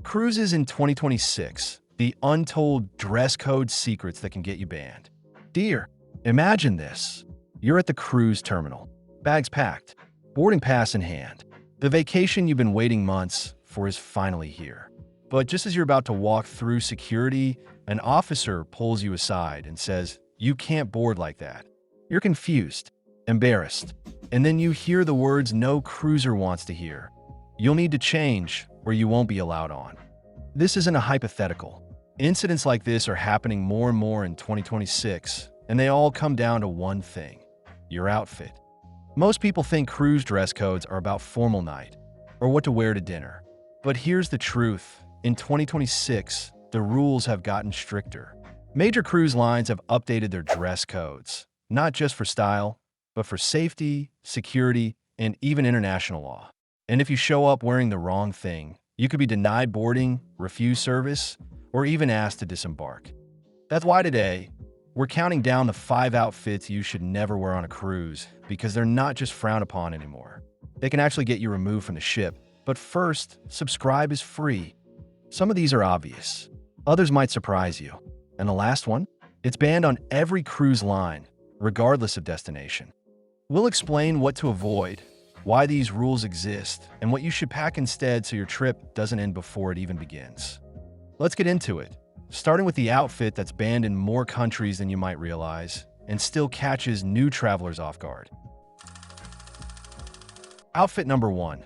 Cruises in 2026, the untold dress code secrets that can get you banned. Dear, imagine this. You're at the cruise terminal, bags packed, boarding pass in hand. The vacation you've been waiting months for is finally here. But just as you're about to walk through security, an officer pulls you aside and says, "You can't board like that." You're confused, embarrassed, and then you hear the words no cruiser wants to hear. You'll need to change or you won't be allowed on. This isn't a hypothetical. Incidents like this are happening more and more in 2026, and they all come down to one thing: your outfit. Most people think cruise dress codes are about formal night or what to wear to dinner. But here's the truth. In 2026, the rules have gotten stricter. Major cruise lines have updated their dress codes, not just for style, but for safety, security, and even international law. And if you show up wearing the wrong thing, you could be denied boarding, refused service, or even asked to disembark. That's why today, we're counting down the 5 outfits you should never wear on a cruise, because they're not just frowned upon anymore. They can actually get you removed from the ship. But first, subscribe is free. Some of these are obvious. Others might surprise you. And the last one? It's banned on every cruise line, regardless of destination. We'll explain what to avoid, why these rules exist, and what you should pack instead so your trip doesn't end before it even begins. Let's get into it, starting with the outfit that's banned in more countries than you might realize and still catches new travelers off guard. Outfit number 1.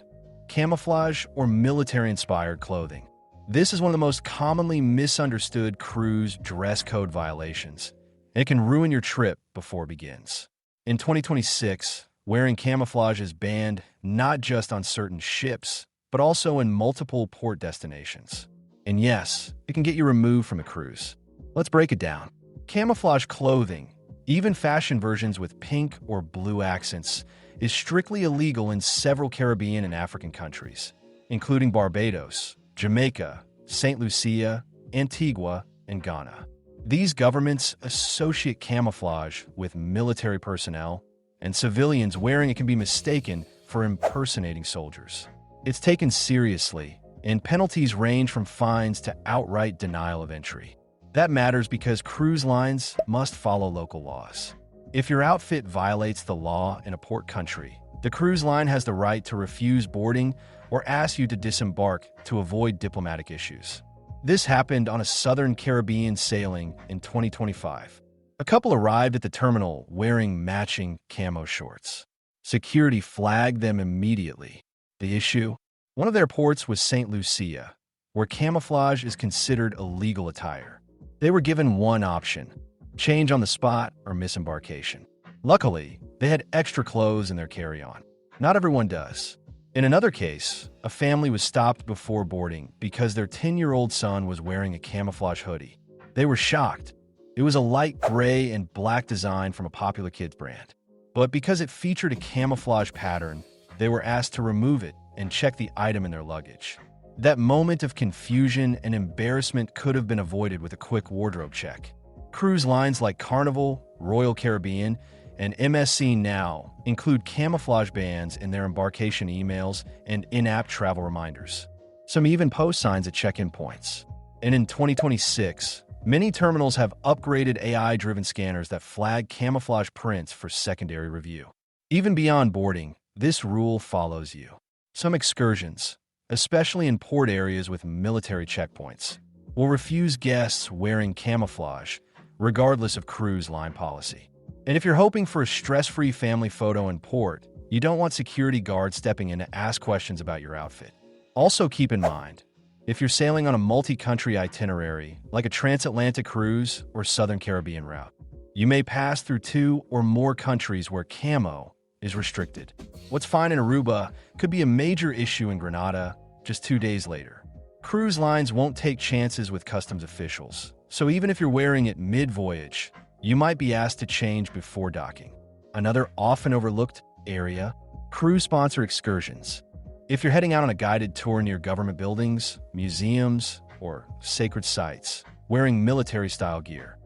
Camouflage or military-inspired clothing. This is one of the most commonly misunderstood cruise dress code violations, and it can ruin your trip before it begins. In 2026, wearing camouflage is banned not just on certain ships, but also in multiple port destinations. And yes, it can get you removed from a cruise. Let's break it down. Camouflage clothing, even fashion versions with pink or blue accents, is strictly illegal in several Caribbean and African countries, including Barbados, Jamaica, St. Lucia, Antigua, and Ghana. These governments associate camouflage with military personnel, and civilians wearing it can be mistaken for impersonating soldiers. It's taken seriously, and penalties range from fines to outright denial of entry. That matters because cruise lines must follow local laws. If your outfit violates the law in a port country, the cruise line has the right to refuse boarding or ask you to disembark to avoid diplomatic issues. This happened on a Southern Caribbean sailing in 2025. A couple arrived at the terminal wearing matching camo shorts. Security flagged them immediately. The issue? One of their ports was St. Lucia, where camouflage is considered illegal attire. They were given one option: change on the spot or miss embarkation. Luckily, they had extra clothes in their carry-on. Not everyone does. In another case, a family was stopped before boarding because their 10-year-old son was wearing a camouflage hoodie. They were shocked. It was a light gray and black design from a popular kids brand. But because it featured a camouflage pattern, they were asked to remove it and check the item in their luggage. That moment of confusion and embarrassment could have been avoided with a quick wardrobe check. Cruise lines like Carnival, Royal Caribbean, and MSC now include camouflage bans in their embarkation emails and in-app travel reminders. Some even post signs at check-in points. And in 2026, many terminals have upgraded AI-driven scanners that flag camouflage prints for secondary review. Even beyond boarding, this rule follows you. Some excursions, especially in port areas with military checkpoints, will refuse guests wearing camouflage, regardless of cruise line policy. And if you're hoping for a stress-free family photo in port, you don't want security guards stepping in to ask questions about your outfit. Also keep in mind, if you're sailing on a multi-country itinerary, like a transatlantic cruise or Southern Caribbean route, you may pass through 2 or more countries where camo is restricted. What's fine in Aruba could be a major issue in Grenada just 2 days later. Cruise lines won't take chances with customs officials, so even if you're wearing it mid-voyage, you might be asked to change before docking. Another often overlooked area: cruise sponsor excursions. If you're heading out on a guided tour near government buildings, museums, or sacred sites, wearing military-style gear,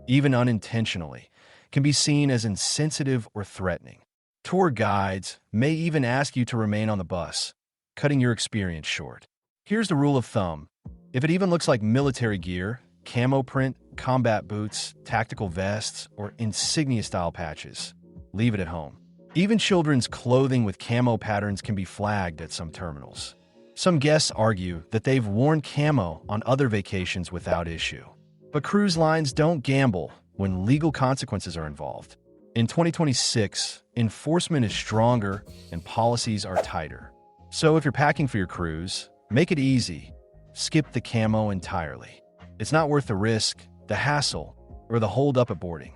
even unintentionally, can be seen as insensitive or threatening. Tour guides may even ask you to remain on the bus, cutting your experience short. Here's the rule of thumb: If it even looks like military gear, camo print, combat boots, tactical vests, or insignia-style patches, leave it at home. Even children's clothing with camo patterns can be flagged at some terminals. Some guests argue that they've worn camo on other vacations without issue. But cruise lines don't gamble when legal consequences are involved. In 2026, enforcement is stronger and policies are tighter. So if you're packing for your cruise, make it easy. Skip the camo entirely. It's not worth the risk, the hassle, or the hold-up at boarding.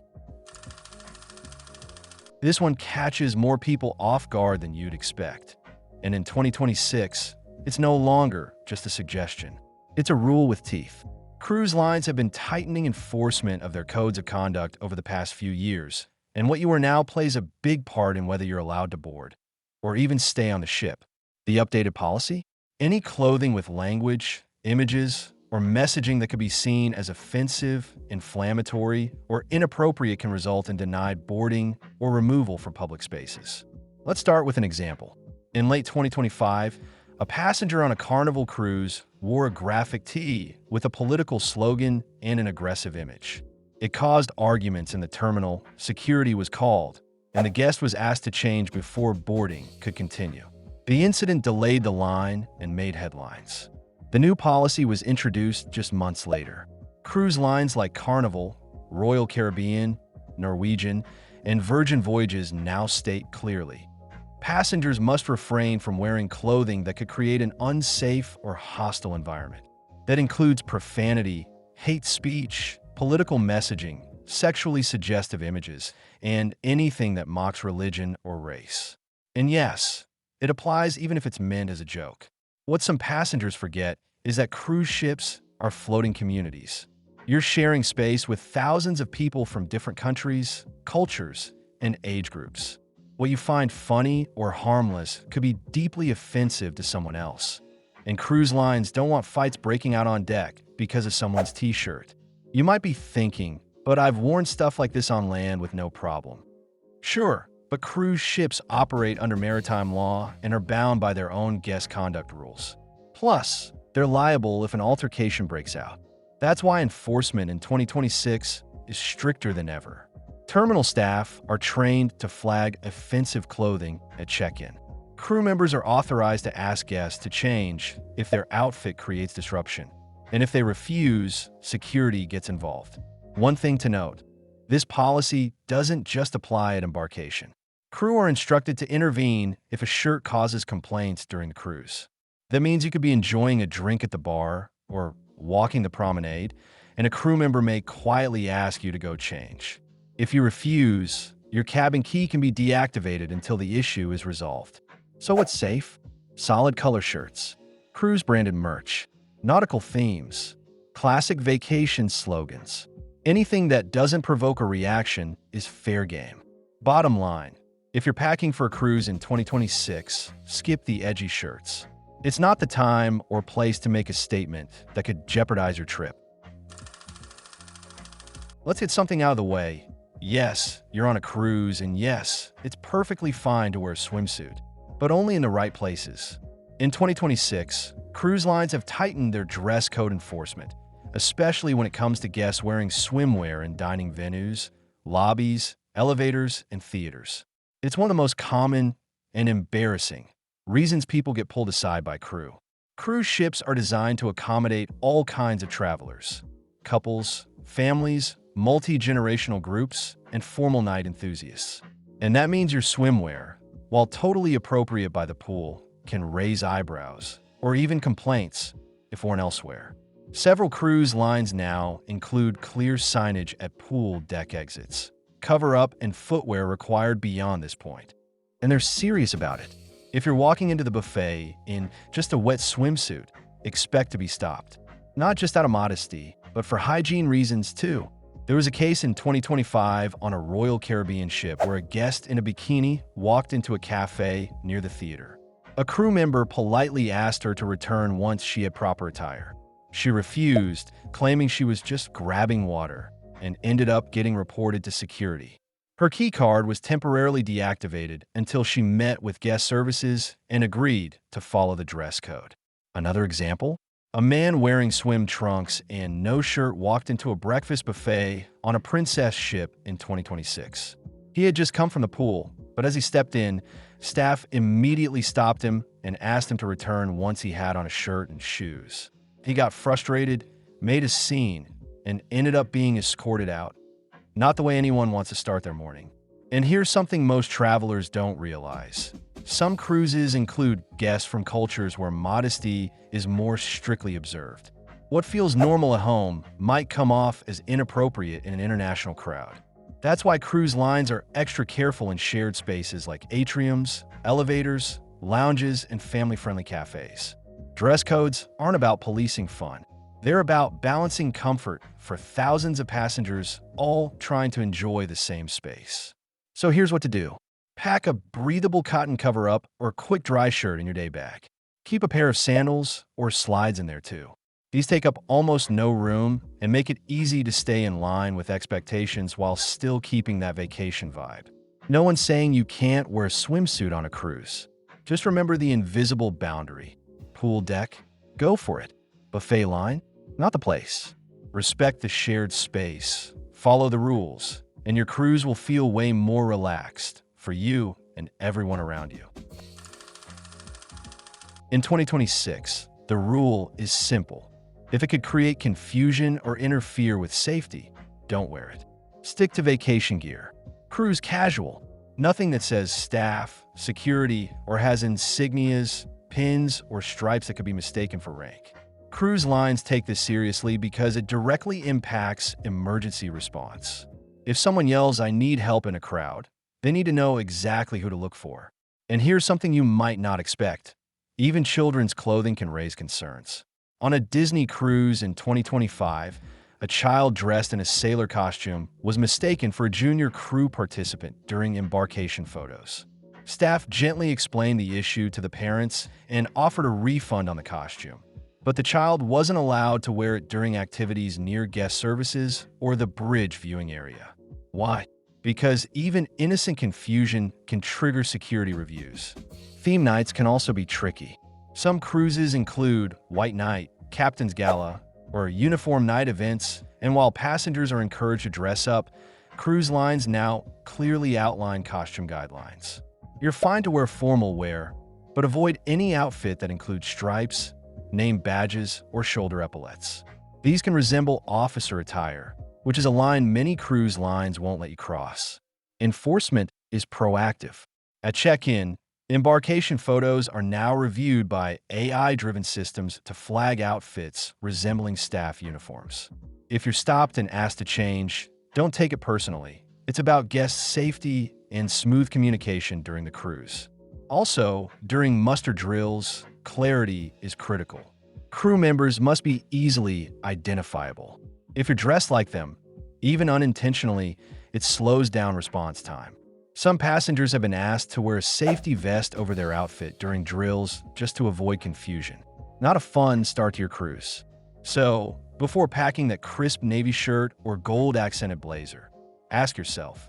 This one catches more people off guard than you'd expect. And in 2026, it's no longer just a suggestion. It's a rule with teeth. Cruise lines have been tightening enforcement of their codes of conduct over the past few years, and what you wear now plays a big part in whether you're allowed to board or even stay on the ship. The updated policy? Any clothing with language, images, or messaging that could be seen as offensive, inflammatory, or inappropriate can result in denied boarding or removal from public spaces. Let's start with an example. In late 2025, a passenger on a Carnival cruise wore a graphic tee with a political slogan and an aggressive image. It caused arguments in the terminal, security was called, and the guest was asked to change before boarding could continue. The incident delayed the line and made headlines. The new policy was introduced just months later. Cruise lines like Carnival, Royal Caribbean, Norwegian, and Virgin Voyages now state clearly, passengers must refrain from wearing clothing that could create an unsafe or hostile environment. That includes profanity, hate speech, political messaging, sexually suggestive images, and anything that mocks religion or race. And yes, it applies even if it's meant as a joke. What some passengers forget is that cruise ships are floating communities. You're sharing space with thousands of people from different countries, cultures, and age groups. What you find funny or harmless could be deeply offensive to someone else. And cruise lines don't want fights breaking out on deck because of someone's t-shirt. You might be thinking, but I've worn stuff like this on land with no problem. Sure, but cruise ships operate under maritime law and are bound by their own guest conduct rules. Plus, they're liable if an altercation breaks out. That's why enforcement in 2026 is stricter than ever. Terminal staff are trained to flag offensive clothing at check-in. Crew members are authorized to ask guests to change if their outfit creates disruption. And if they refuse, security gets involved. One thing to note, this policy doesn't just apply at embarkation. Crew are instructed to intervene if a shirt causes complaints during the cruise. That means you could be enjoying a drink at the bar or walking the promenade, and a crew member may quietly ask you to go change. If you refuse, your cabin key can be deactivated until the issue is resolved. So what's safe? Solid color shirts, cruise-branded merch, nautical themes, classic vacation slogans. Anything that doesn't provoke a reaction is fair game. Bottom line, if you're packing for a cruise in 2026, skip the edgy shirts. It's not the time or place to make a statement that could jeopardize your trip. Let's get something out of the way. Yes, you're on a cruise, and yes, it's perfectly fine to wear a swimsuit, but only in the right places. In 2026, cruise lines have tightened their dress code enforcement, especially when it comes to guests wearing swimwear in dining venues, lobbies, elevators, and theaters. It's one of the most common and embarrassing reasons people get pulled aside by crew. Cruise ships are designed to accommodate all kinds of travelers: couples, families, multi-generational groups, and formal night enthusiasts. And that means your swimwear, while totally appropriate by the pool, can raise eyebrows or even complaints if worn elsewhere. Several cruise lines now include clear signage at pool deck exits, cover-up and footwear required beyond this point. And they're serious about it. If you're walking into the buffet in just a wet swimsuit, expect to be stopped. Not just out of modesty, but for hygiene reasons too. There was a case in 2025 on a Royal Caribbean ship where a guest in a bikini walked into a cafe near the theater. A crew member politely asked her to return once she had proper attire. She refused, claiming she was just grabbing water, and ended up getting reported to security. Her key card was temporarily deactivated until she met with guest services and agreed to follow the dress code. Another example? A man wearing swim trunks and no shirt walked into a breakfast buffet on a princess ship in 2026. He had just come from the pool, but as he stepped in, staff immediately stopped him and asked him to return once he had on a shirt and shoes. He got frustrated, made a scene, and ended up being escorted out. Not the way anyone wants to start their morning. And here's something most travelers don't realize. Some cruises include guests from cultures where modesty is more strictly observed. What feels normal at home might come off as inappropriate in an international crowd. That's why cruise lines are extra careful in shared spaces like atriums, elevators, lounges, and family-friendly cafes. Dress codes aren't about policing fun. They're about balancing comfort for thousands of passengers, all trying to enjoy the same space. So here's what to do. Pack a breathable cotton cover-up or a quick dry shirt in your day bag. Keep a pair of sandals or slides in there too. These take up almost no room and make it easy to stay in line with expectations while still keeping that vacation vibe. No one's saying you can't wear a swimsuit on a cruise. Just remember the invisible boundary. Pool deck? Go for it. Buffet line? Not the place. Respect the shared space. Follow the rules, and your cruise will feel way more relaxed for you and everyone around you. In 2026, the rule is simple. If it could create confusion or interfere with safety, don't wear it. Stick to vacation gear. Cruise casual. Nothing that says staff, security, or has insignias, pins, or stripes that could be mistaken for rank. Cruise lines take this seriously because it directly impacts emergency response. If someone yells, "I need help," in a crowd, they need to know exactly who to look for. And here's something you might not expect. Even children's clothing can raise concerns. On a Disney cruise in 2025, a child dressed in a sailor costume was mistaken for a junior crew participant during embarkation photos. Staff gently explained the issue to the parents and offered a refund on the costume. But the child wasn't allowed to wear it during activities near guest services or the bridge viewing area. Why? Because even innocent confusion can trigger security reviews. Theme nights can also be tricky. Some cruises include White Night, Captain's Gala, or uniform night events, and while passengers are encouraged to dress up, cruise lines now clearly outline costume guidelines. You're fine to wear formal wear, but avoid any outfit that includes stripes, name badges, or shoulder epaulets. These can resemble officer attire, which is a line many cruise lines won't let you cross. Enforcement is proactive. At check-in, embarkation photos are now reviewed by AI-driven systems to flag outfits resembling staff uniforms. If you're stopped and asked to change, don't take it personally. It's about guest safety and smooth communication during the cruise. Also, during muster drills, clarity is critical. Crew members must be easily identifiable. If you're dressed like them, even unintentionally, it slows down response time. Some passengers have been asked to wear a safety vest over their outfit during drills just to avoid confusion. Not a fun start to your cruise. So, before packing that crisp navy shirt or gold-accented blazer, ask yourself,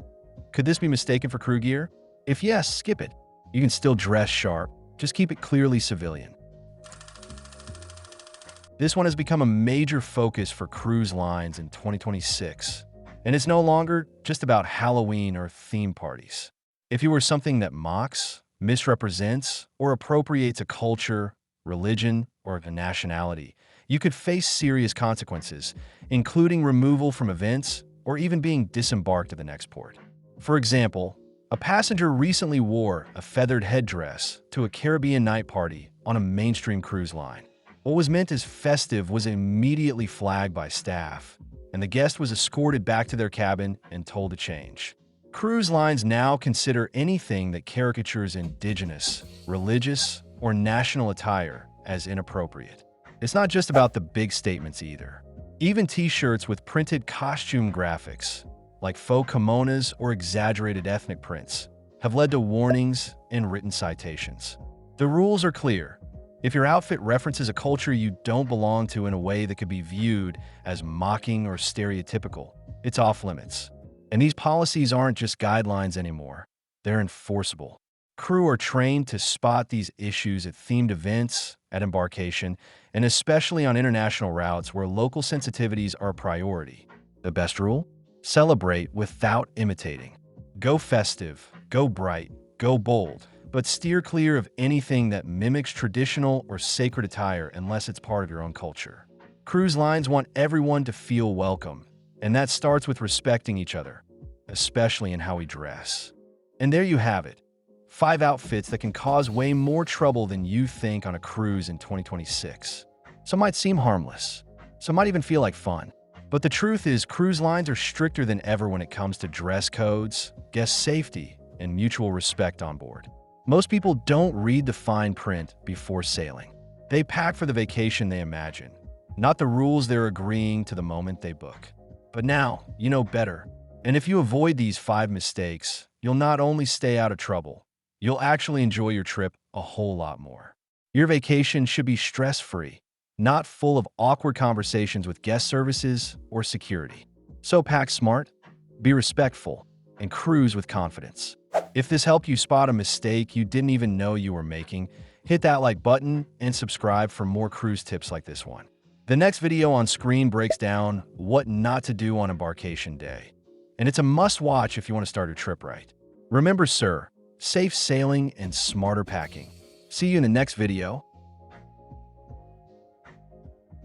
could this be mistaken for crew gear? If yes, skip it. You can still dress sharp, just keep it clearly civilian. This one has become a major focus for cruise lines in 2026, and it's no longer just about Halloween or theme parties. If you wear something that mocks, misrepresents, or appropriates a culture, religion, or a nationality, you could face serious consequences, including removal from events or even being disembarked at the next port. For example, a passenger recently wore a feathered headdress to a Caribbean night party on a mainstream cruise line. What was meant as festive was immediately flagged by staff, and the guest was escorted back to their cabin and told to change. Cruise lines now consider anything that caricatures indigenous, religious, or national attire as inappropriate. It's not just about the big statements either. Even t-shirts with printed costume graphics, like faux kimonos or exaggerated ethnic prints, have led to warnings and written citations. The rules are clear. If your outfit references a culture you don't belong to in a way that could be viewed as mocking or stereotypical, it's off limits. And these policies aren't just guidelines anymore. They're enforceable. Crew are trained to spot these issues at themed events, at embarkation, and especially on international routes where local sensitivities are a priority. The best rule? Celebrate without imitating. Go festive, go bright, go bold, but steer clear of anything that mimics traditional or sacred attire unless it's part of your own culture. Cruise lines want everyone to feel welcome, and that starts with respecting each other, especially in how we dress. And there you have it. 5 outfits that can cause way more trouble than you think on a cruise in 2026. Some might seem harmless. Some might even feel like fun. But the truth is, cruise lines are stricter than ever when it comes to dress codes, guest safety, and mutual respect on board. Most people don't read the fine print before sailing. They pack for the vacation they imagine, not the rules they're agreeing to the moment they book. But now, you know better. And if you avoid these 5 mistakes, you'll not only stay out of trouble, you'll actually enjoy your trip a whole lot more. Your vacation should be stress-free, not full of awkward conversations with guest services or security. So pack smart, be respectful, and cruise with confidence. If this helped you spot a mistake you didn't even know you were making, hit that like button and subscribe for more cruise tips like this one. The next video on screen breaks down what not to do on embarkation day. And it's a must-watch if you want to start your trip right. Remember, sir, safe sailing and smarter packing. See you in the next video.